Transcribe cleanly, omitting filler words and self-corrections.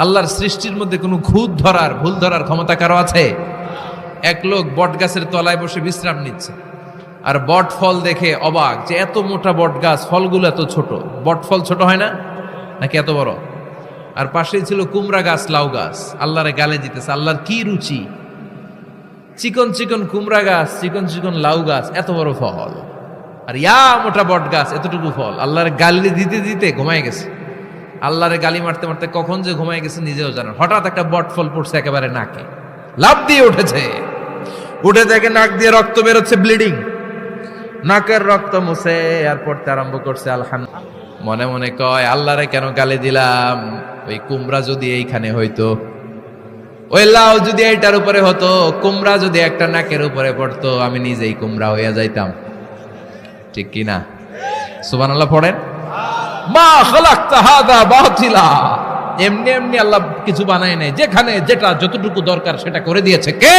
আল্লাহর সৃষ্টির মধ্যে কোনো খুঁত ধরার ভুল ধরার ক্ষমতা কারো আছে? এক লোক বট গাছের তলায় বসে বিশ্রাম নিচ্ছে, আর বট ফল দেখে অবাক যে এত মোটা বট গাছ, ফলগুলো এত ছোট। বট ফল ছোট হয় না নাকি এত বড়? আর পাশেই ছিল কুমড়া গাছ, লাউ গাছ। আল্লাহরে গালে দিতেছে, আল্লাহর কি রুচি! চিকন চিকন কুমড়া গাছ, চিকন চিকন লাউ গাছ, এত বড় ফল, আর ইয়া মোটা বট গাছ, এতটুকু ফল। আল্লাহর গালি দিতে দিতে ঘুমায় গেছে। আল্লাহরে গালি মারতে মারতে কখন যে ঘুমায় গেছে নিজেও জানেন। হঠাৎ একটা বট ফল পড়ছে একেবারে নাকে, লাফ দিয়ে উঠেছে। উঠে দেখে নাক দিয়ে রক্ত বেরোচ্ছে, ব্লিডিং। নাকের রক্ত মুছে আর পড়তে আরম্ভ করছে আলহামদুলিল্লাহ। মনে মনে কয়, আল্লাহরে কেন গালি দিলাম? ওই কুমড়া যদি এইখানে হইতো, ওই লাউ যদি এইটার উপরে হতো, কুমড়া যদি একটা নাকের উপরে পড়তো, আমি নিজেই কুমড়া হইয়া যাইতাম। ঠিক কি না? সুবহানাল্লাহ পড়েন। মা খালাকতা হাযা বাতিলা। এমনি এমনি আল্লাহ কিছু বানায় নাই, যেখানে যেটা যতটুকু দরকার সেটা করে দিয়েছে কে?